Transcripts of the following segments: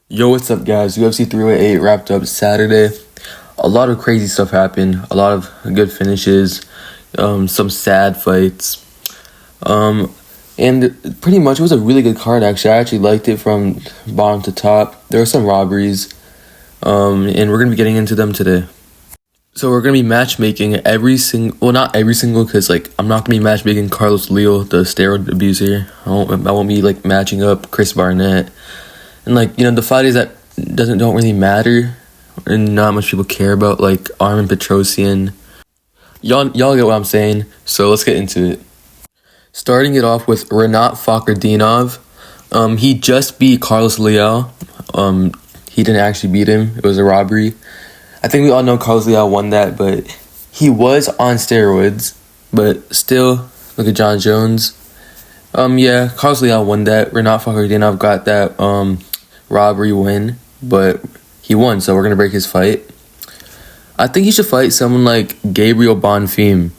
Yo, what's up, guys? UFC 308 wrapped up Saturday. A lot of crazy stuff happened. A lot of good finishes. Some sad fights. And pretty much it was a really good card, actually. I actually liked it from bottom to top. There were some robberies. And we're going to be getting into them today. So we're going to be matchmaking not every single, because, I'm not going to be matchmaking Carlos Leo, the steroid abuser. I won't be, matching up Chris Barnett. And, the fighters that don't really matter and not much people care about, like Armin Petrosian. Y'all get what I'm saying, so let's get into it. Starting it off with Renat Fakhretdinov. He just beat Carlos Leal. He didn't actually beat him. It was a robbery. I think we all know Carlos Leal won that, but he was on steroids. But still, look at John Jones. Carlos Leal won that. Renat Fakhretdinov got that robbery win, but he won, so we're gonna break his fight. I think he should fight someone like Gabriel Bonfim.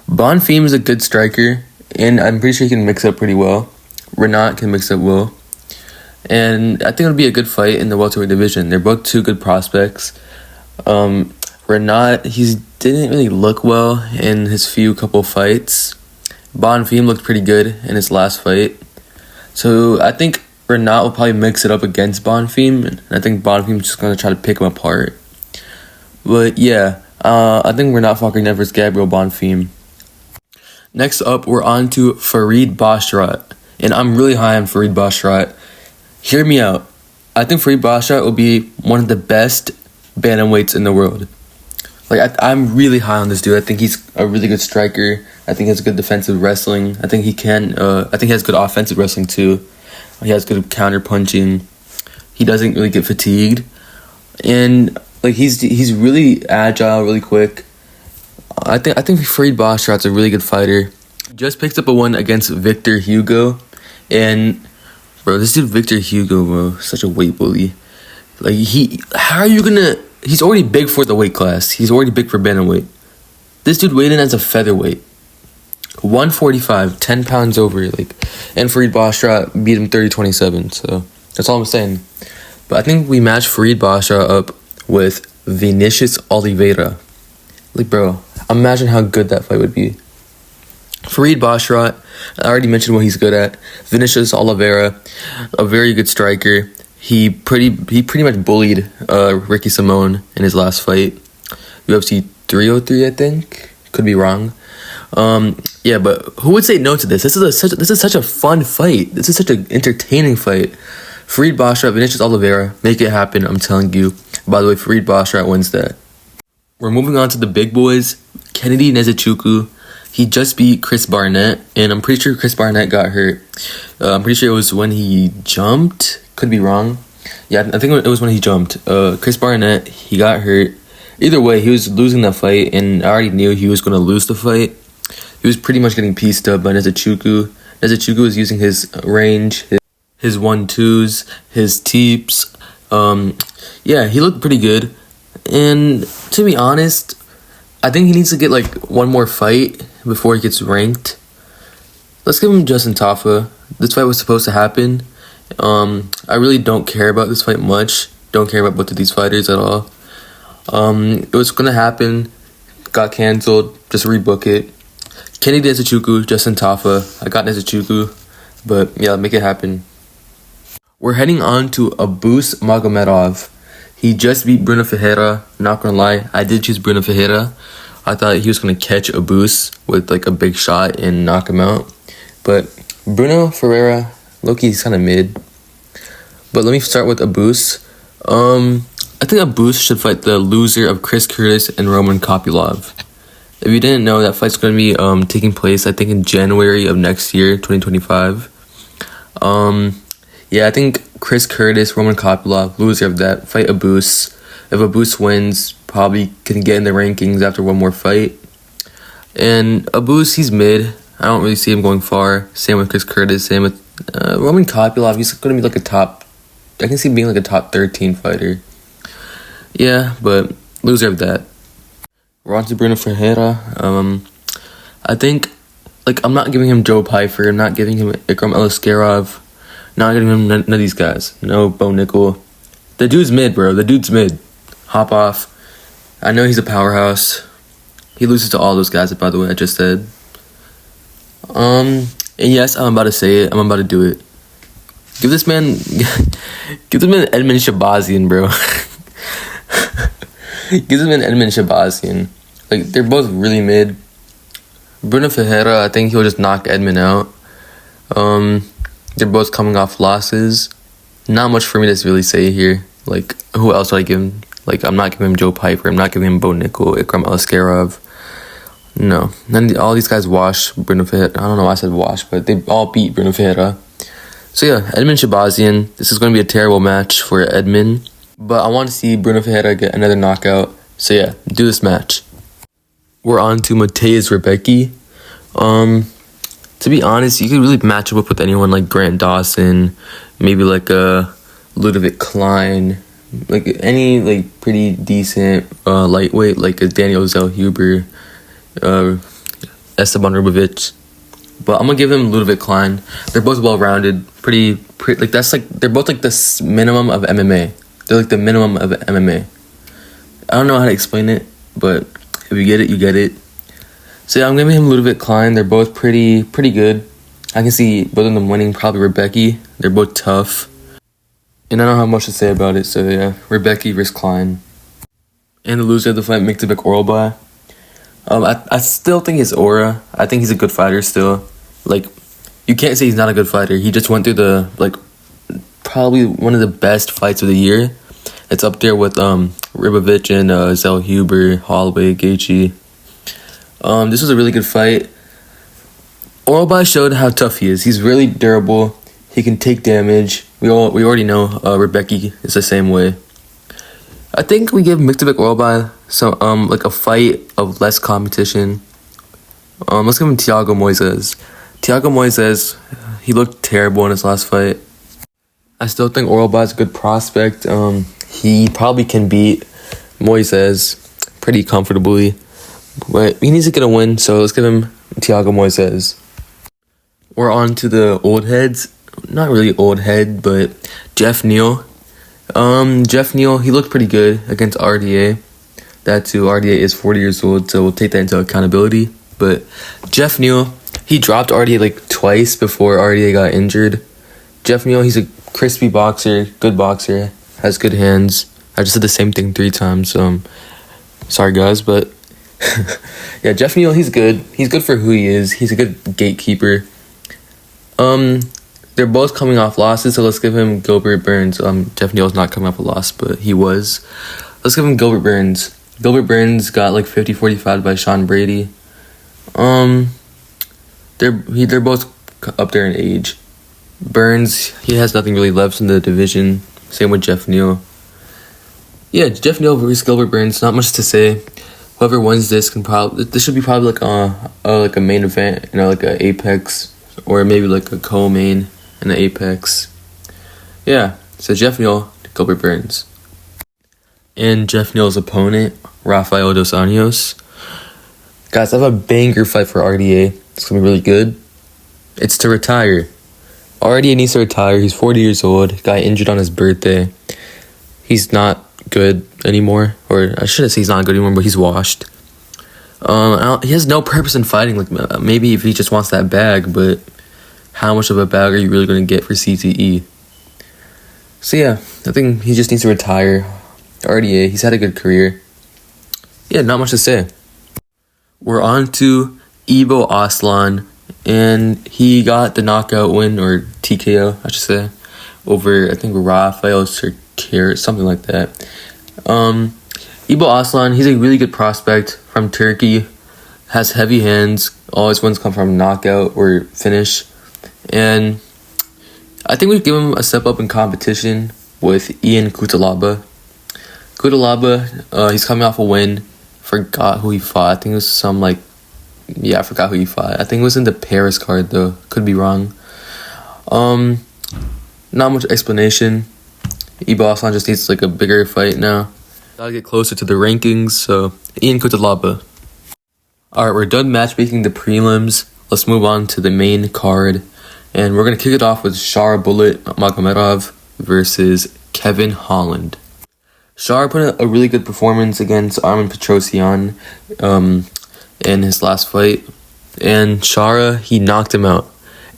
Bonfim is a good striker, and I'm pretty sure he can mix up pretty well. Renat can mix up well, and I think it'll be a good fight in the welterweight division. They're both two good prospects. Renat, he didn't really look well in his couple fights. Bonfim looked pretty good in his last fight, so I think Renat will probably mix it up against Bonfim, and I think Bonfim's just going to try to pick him apart. But yeah, I think Renat Fakhretdinov versus Gabriel Bonfim. Next up, we're on to Farid Basharat, and I'm really high on Farid Basharat. Hear me out. I think Farid Basharat will be one of the best bantamweights in the world. I'm really high on this dude. I think he's a really good striker. I think he has good defensive wrestling. I think he has good offensive wrestling too. He has good counter punching. He doesn't really get fatigued, and he's really agile, really quick. I think Farid Basharat's a really good fighter. Just picked up a win against Victor Hugo, and this dude Victor Hugo, bro, such a weight bully. He's already big for the weight class. He's already big for bantamweight. This dude weighed in as a featherweight. 145, 10 pounds over, and Farid Basharat beat him 30-27, so that's all I'm saying. But I think we match Farid Basharat up with Vinicius Oliveira. Bro, imagine how good that fight would be. Farid Basharat, I already mentioned what he's good at. Vinicius Oliveira, a very good striker. He pretty much bullied Ricky Simon in his last fight. UFC 303, I think. Could be wrong. But who would say no to this? This is such a fun fight. This is such an entertaining fight. Farid Basharat, Vinicius Oliveira, make it happen, I'm telling you. By the way, Farid Basharat wins that. We're moving on to the big boys. Kennedy Nzechukwu, he just beat Chris Barnett, and I'm pretty sure Chris Barnett got hurt. I'm pretty sure it was when he jumped. Could be wrong. Yeah, I think it was when he jumped. Chris Barnett, he got hurt. Either way, he was losing that fight, and I already knew he was going to lose the fight. He was pretty much getting pieced up by Nzechukwu. Nzechukwu was using his range, his 1-2s, his teeps. He looked pretty good. And to be honest, I think he needs to get one more fight before he gets ranked. Let's give him Justin Tafa. This fight was supposed to happen. I really don't care about this fight much. Don't care about both of these fighters at all. It was going to happen. Got canceled. Just rebook it. Kennedy Nzechukwu, Justin Tafa. I got Nzechukwu, but yeah, make it happen. We're heading on to Abus Magomedov. He just beat Bruno Ferreira. Not gonna lie, I did choose Bruno Ferreira. I thought he was gonna catch Abus with a big shot and knock him out. But Bruno Ferreira, low-key, he's kind of mid. But let me start with Abus. I think Abus should fight the loser of Chris Curtis and Roman Kopylov. If you didn't know, that fight's going to be taking place, I think, in January of next year, 2025. I think Chris Curtis, Roman Kopylov, loser of that, fight Abus. If Abus wins, probably can get in the rankings after one more fight. And Abus, he's mid. I don't really see him going far. Same with Chris Curtis. Same with Roman Kopylov. He's going to be I can see him being a top 13 fighter. Yeah, but loser of that. We're on to Bruno Ferreira. I think, I'm not giving him Joe Pyfer. I'm not giving him Ikram Eliskerov. Not getting him none of these guys. No Bo Nickel. The dude's mid, bro. The dude's mid. Hop off. I know he's a powerhouse. He loses to all those guys, by the way, I just said. And yes, I'm about to say it. I'm about to do it. Give this man Edmund Shabazian, bro. Give this man Edmund Shabazian. Like, they're both really mid. Bruno Ferreira, I think he'll just knock Edmund out. They're both coming off losses. Not much for me to really say here. Like, who else would I give him? Like, I'm not giving him Joe Piper. I'm not giving him Bo Nickel, Ikram Askarov. No. All these guys wash Bruno Ferreira. I don't know why I said wash, but they all beat Bruno Ferreira. So yeah, Edmund Shabazian. This is going to be a terrible match for Edmund. But I want to see Bruno Ferreira get another knockout. So yeah, do this match. We're on to Mateusz Rebecki. To be honest, you could really match him up with anyone like Grant Dawson, maybe like a Ludovic Klein, like any like pretty decent lightweight like a Daniel Zellhuber, Esteban Rubovic. But I'm gonna give him Ludovic Klein. They're both well rounded, pretty like that's like they're both like the minimum of MMA. They're like the minimum of MMA. I don't know how to explain it, but if you get it, you get it. So yeah, I'm giving him Ludovic Klein. They're both pretty good. I can see both of them winning, probably Rebecki. They're both tough. And I don't have much to say about it, so yeah, Rebecki versus Klein. And the loser of the fight, Miktabek Oralbai. I still think it's Aura. I think he's a good fighter still. Like, you can't say he's not a good fighter. He just went through the, like, probably one of the best fights of the year. It's up there with Ribovic and Zellhuber, Holloway, Gaethje. This was a really good fight. Oralbai showed how tough he is. He's really durable. He can take damage. We already know Rebecki is the same way. I think we give Miktabek Oralbai some like a fight of less competition. Let's give him Thiago Moises. Thiago Moises, he looked terrible in his last fight. I still think Oralbai is a good prospect. He probably can beat Moises pretty comfortably. But he needs to get a win, so let's give him Thiago Moises. We're on to the old heads. Not really old head, but Jeff Neal. Jeff Neal, he looked pretty good against RDA. That too, RDA is 40 years old, so we'll take that into accountability. But Jeff Neal, he dropped RDA like twice before RDA got injured. Jeff Neal, he's a crispy boxer, good boxer, has good hands. I just said the same thing 3 times, so sorry guys, but yeah, Jeff Neal, he's good. He's good for who he is. He's a good gatekeeper. They're both coming off losses, so let's give him Gilbert Burns. Jeff Neal's not coming off a loss, but he was. Let's give him Gilbert Burns. Gilbert Burns got like 50-45 by Sean Brady. They're both up there in age. Burns, he has nothing really left in the division. Same with Jeff Neal. Yeah, Jeff Neal versus Gilbert Burns. Not much to say. Whoever wins this should be probably like a main event, like a Apex, or maybe like a co-main in the Apex. Yeah, so Jeff Neal, Gilbert Burns. And Jeff Neal's opponent, Rafael Dos Anjos. Guys, I have a banger fight for RDA. It's going to be really good. It's to retire. RDA needs to retire. He's 40 years old. Got injured on his birthday. He's not good anymore. Or I shouldn't say he's not good anymore, but he's washed. He has no purpose in fighting. Like maybe if he just wants that bag, but how much of a bag are you really going to get for CTE? So yeah, I think he just needs to retire. RDA, he's had a good career. Yeah, not much to say. We're on to Ibo Aslan, and he got the knockout win, or TKO, I should say, over, I think, Rafael Sirkir, something like that. Ibo Aslan, he's a really good prospect from Turkey, has heavy hands, all his wins come from knockout or finish, and I think we give him a step up in competition with Ian Cutelaba. Cutelaba, he's coming off a win. Forgot who he fought. I think it was I forgot who he fought. I think it was in the Paris card though. Could be wrong. Not much explanation. Ibo Aslan just needs like a bigger fight now. Gotta get closer to the rankings, so Ian Cutelaba. Alright, we're done matchmaking the prelims. Let's move on to the main card. And we're going to kick it off with Shara Bullet Magomedov versus Kevin Holland. Shara put in a really good performance against Armen Petrosyan in his last fight. And Shara, he knocked him out.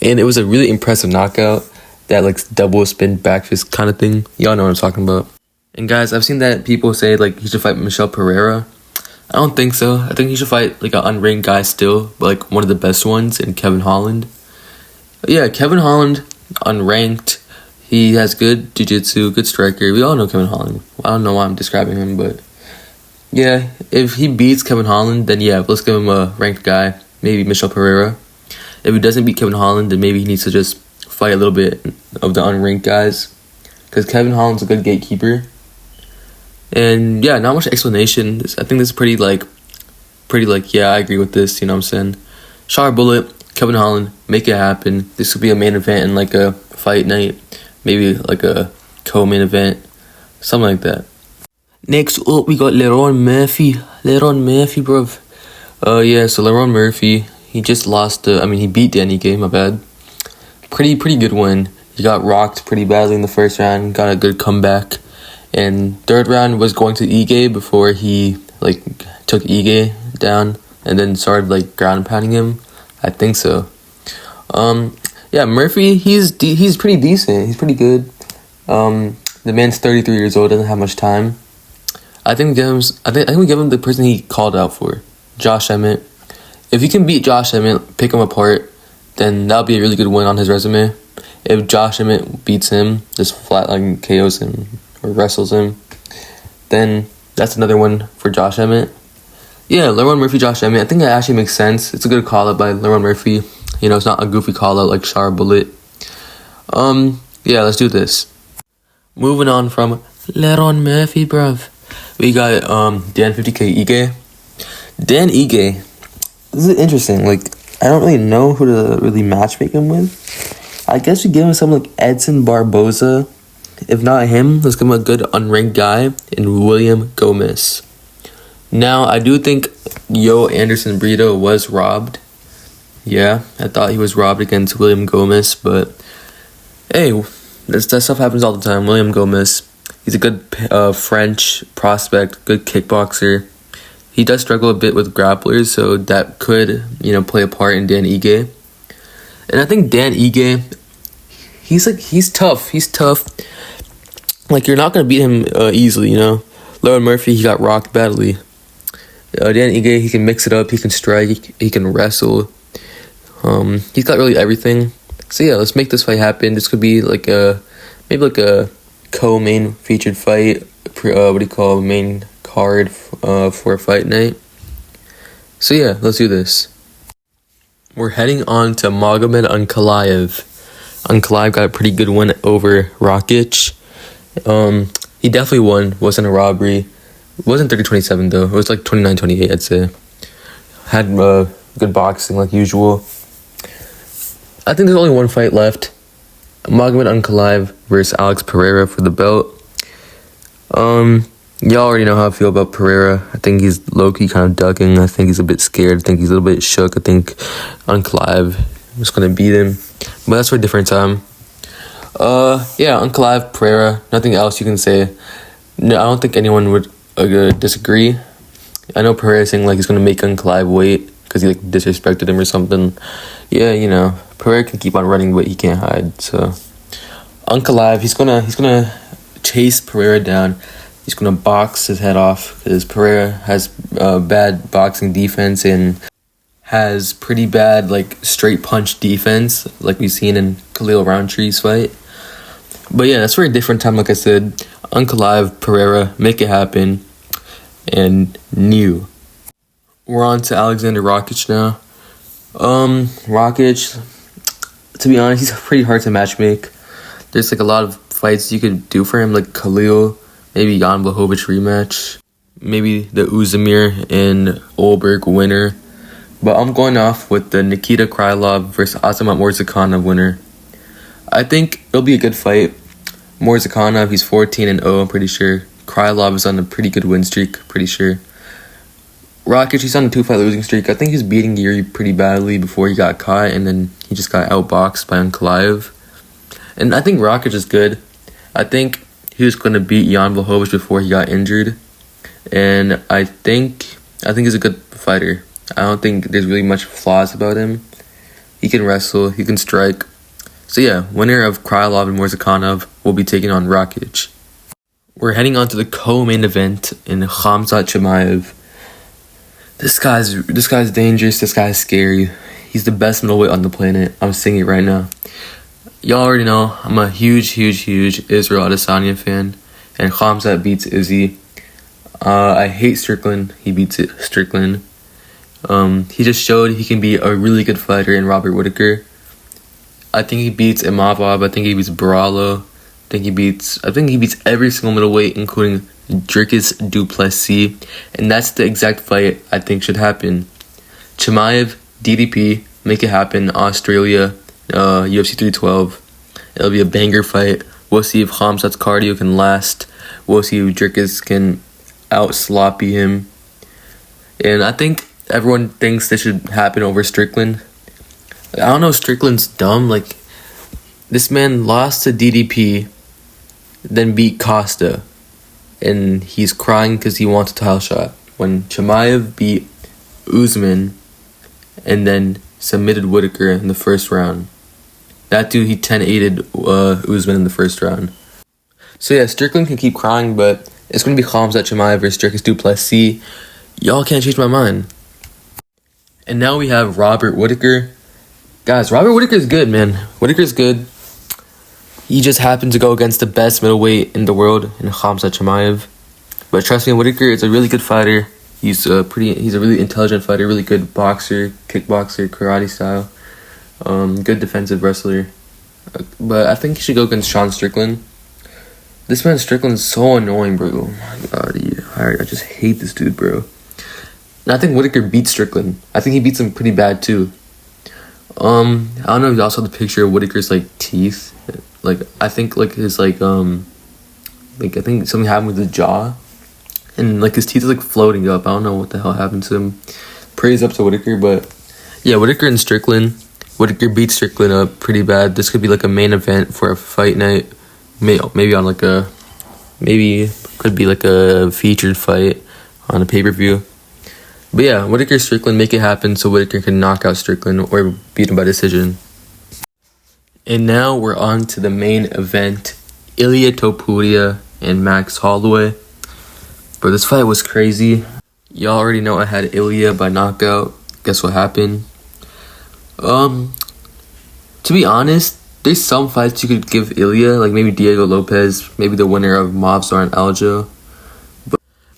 And it was a really impressive knockout. That like double spin back fist kind of thing. Y'all know what I'm talking about. And guys, I've seen that people say like he should fight Michel Pereira. I don't think so. I think he should fight like an unranked guy still, but like one of the best ones in Kevin Holland. But yeah, Kevin Holland, unranked. He has good jiu-jitsu, good striker. We all know Kevin Holland. I don't know why I'm describing him, but yeah, if he beats Kevin Holland, then yeah, let's give him a ranked guy. Maybe Michel Pereira. If he doesn't beat Kevin Holland, then maybe he needs to just fight a little bit of the unranked guys. Because Kevin Holland's a good gatekeeper. And yeah, not much explanation. I think this is pretty like, yeah, I agree with this, you know what I'm saying? Shara Bullet, Kevin Holland, make it happen. This could be a main event in like a fight night. Maybe like a co-main event. Something like that. Next up, we got Leron Murphy. Leron Murphy, bruv. Yeah, so Leron Murphy, he just lost, he beat Danny Ige, my bad. Pretty good win. He got rocked pretty badly in the first round, got a good comeback. And third round was going to Ige before he like took Ige down and then started like ground pounding him. I think so. Yeah, Murphy, he's pretty decent. He's pretty good. The man's 33 years old, doesn't have much time. I think we give him the person he called out for, Josh Emmett. If he can beat Josh Emmett, pick him apart, then that'll be a really good win on his resume. If Josh Emmett beats him, just flatline KOs him or wrestles him, then that's another one for Josh Emmett. Yeah, Leron Murphy, Josh Emmett. I think that actually makes sense. It's a good call out by Leron Murphy. You know, it's not a goofy call out like Shara Bullet. Yeah, let's do this. Moving on from Leron Murphy, bruv. We got Dan 50K Ige. Dan Ige. This is interesting. Like, I don't really know who to really matchmake him with. I guess we give him someone like Edson Barboza. If not him, let's give him a good unranked guy in William Gomez. Now, I do think Yo Anderson Brito was robbed. Yeah, I thought he was robbed against William Gomez, but hey, that stuff happens all the time. William Gomez, he's a good French prospect, good kickboxer. He does struggle a bit with grapplers, so that could, play a part in Dan Ige. And I think Dan Ige, he's tough. He's tough. Like, you're not going to beat him easily, Leron Murphy, he got rocked badly. Dan Ige, he can mix it up. He can strike. He can wrestle. He's got really everything. So yeah, let's make this fight happen. This could be like maybe a co-main featured fight. Main card for a fight night. So yeah, let's do this. We're heading on to Magomed Ankalaev. Ankalaev got a pretty good win over Rakic. He definitely won. Wasn't a robbery. It wasn't 30-27 though. It was like 29-28, I'd say. Had good boxing like usual. I think there's only one fight left. Magomed Ankalaev versus Alex Pereira for the belt. Y'all already know how I feel about Pereira. I think he's low-key kind of ducking. I think he's a bit scared. I think he's a little bit shook. I think Ankalaev is going to beat him. But that's for a different time. Yeah, Ankalaev, Pereira. Nothing else you can say. No, I don't think anyone would disagree. I know Pereira saying like he's going to make Ankalaev wait because he like disrespected him or something. Yeah, Pereira can keep on running, but he can't hide. So Ankalaev, he's gonna chase Pereira down. He's gonna box his head off because Pereira has bad boxing defense and has pretty bad like straight punch defense, like we've seen in Khalil Roundtree's fight. But yeah, that's for a different time. Like I said, Ankalaev, Pereira, make it happen, and new. We're on to Alexander Rakic now. Rakic, to be honest, he's pretty hard to matchmake. There's like a lot of fights you could do for him, like Khalil, maybe Jan Blachowicz rematch, maybe the Uzumir and Olberg winner. But I'm going off with the Nikita Krylov versus Azamat Murzakanov winner. I think it'll be a good fight. Murzakanov, he's 14-0, I'm pretty sure. Krylov is on a pretty good win streak, pretty sure. Rakic, he's on a 2-fight losing streak. I think he's beating Yuri pretty badly before he got caught, and then he just got outboxed by Ankalaev. And I think Rakic is good. I think he was going to beat Jan Blachowicz before he got injured. And I think he's a good fighter. I don't think there's really much flaws about him. He can wrestle, he can strike. So yeah, winner of Krylov and Morzakhanov will be taking on Rakic. We're heading on to the co-main event in Khamzat Chimaev. This guy's dangerous, this guy's scary. He's the best middleweight on the planet. I'm saying it right now. Y'all already know, I'm a huge Israel Adesanya fan. And Khamzat beats Izzy. I hate Strickland. He beats Strickland. He just showed he can be a really good fighter in Robert Whittaker. I think he beats Imavov. I think he beats Baralo. I think he beats every single middleweight, including Dricus du Plessis. And that's the exact fight I think should happen. Chimaev, DDP, make it happen. Australia, UFC 312. It'll be a banger fight. We'll see if Khamzat's cardio can last. We'll see if Dricus can out-sloppy him. And I think everyone thinks this should happen over Strickland. I don't know, Strickland's dumb. Like, this man lost to DDP, then beat Costa, and he's crying because he wants a title shot. When Chimaev beat Usman and then submitted Whittaker in the first round. That dude, he 10-8'd Usman in the first round. So yeah, Strickland can keep crying, but it's going to be Khamzat Chimaev versus Dricus du Plessis. Y'all can't change my mind. And now we have Robert Whittaker. Guys, Robert Whittaker's good, man. Whittaker's good. He just happened to go against the best middleweight in the world in Khamzat Chimaev. But trust me, Whittaker is a really good fighter. He's a really intelligent fighter, really good boxer, kickboxer, karate style. Good defensive wrestler. But I think he should go against Sean Strickland. This man Strickland's so annoying, bro. Oh my god, I just hate this dude, bro. And I think Whittaker beats Strickland. I think he beats him pretty bad too. I don't know if y'all saw the picture of Whittaker's teeth. I think his I think something happened with his jaw. And his teeth are floating up. I don't know what the hell happened to him. Praise up to Whittaker, but yeah, Whittaker and Strickland. Whittaker beats Strickland up pretty bad. This could be a main event for a fight night. Maybe on could be a featured fight on a pay-per-view. But yeah, Whittaker Strickland, make it happen so Whittaker can knock out Strickland or beat him by decision. And now we're on to the main event. Ilia Topuria and Max Holloway. Bro, this fight was crazy. Y'all already know I had Ilia by knockout. Guess what happened? To be honest, there's some fights you could give Ilia, maybe Diego Lopez, maybe the winner of Movsar and Aljo.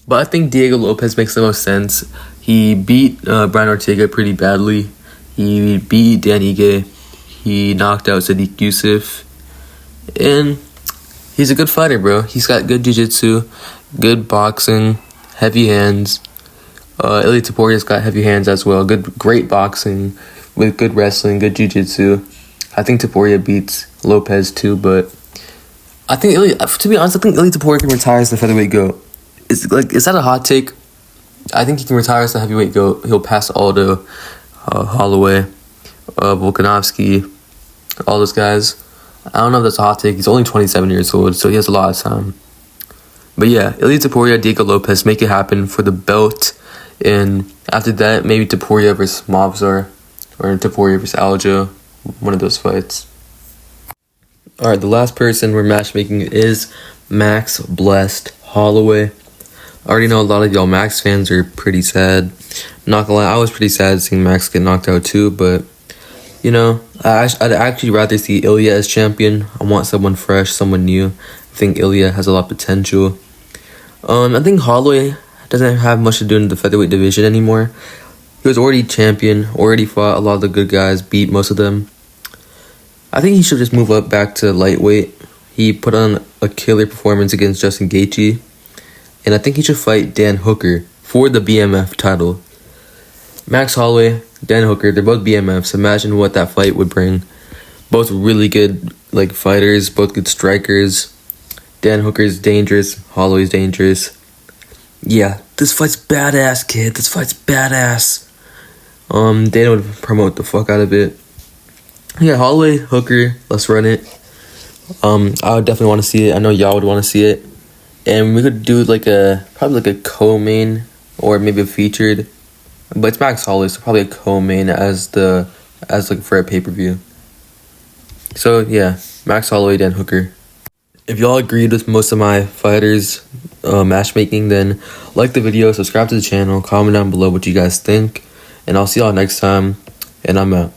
But I think Diego Lopez makes the most sense. He beat Brian Ortega pretty badly. He beat Dan Ige. He knocked out Sadiq Youssef. And he's a good fighter, bro. He's got good jiu-jitsu, good boxing, heavy hands. Ilia Topuria's got heavy hands as well. Great boxing with good wrestling, good jiu-jitsu. I think Topuria beats Lopez too, but I think Ilia Topuria can retire as the featherweight GOAT. Is that a hot take? I think he can retire as the heavyweight GOAT. He'll pass Aldo, Holloway, Volkanovski, all those guys. I don't know if that's a hot take. He's only 27 years old, so he has a lot of time. But yeah, Ilia Topuria, Diego Lopez, make it happen for the belt. And after that, maybe Topuria versus Movsar or Topuria versus Aljo. One of those fights. Alright, the last person we're matchmaking is Max Blessed Holloway. I already know a lot of y'all Max fans are pretty sad. Not gonna lie, I was pretty sad seeing Max get knocked out too, but I'd actually rather see Ilia as champion. I want someone fresh, someone new. I think Ilia has a lot of potential. I think Holloway doesn't have much to do in the featherweight division anymore. He was already champion, already fought a lot of the good guys, beat most of them. I think he should just move up back to lightweight. He put on a killer performance against Justin Gaethje. And I think he should fight Dan Hooker for the BMF title. Max Holloway, Dan Hooker, they're both BMFs. Imagine what that fight would bring. Both really good fighters, both good strikers. Dan Hooker's dangerous, Holloway's dangerous. Yeah, this fight's badass, kid. This fight's badass. Dana would promote the fuck out of it. Yeah, Holloway, Hooker, let's run it. I would definitely want to see it. I know y'all would want to see it. And we could do probably like a co-main or maybe a featured. But it's Max Holloway, so probably a co-main as for a pay-per-view. So yeah, Max Holloway, Dan Hooker. If y'all agreed with most of my fighters matchmaking, then like the video, subscribe to the channel, comment down below what you guys think, and I'll see y'all next time, and I'm out.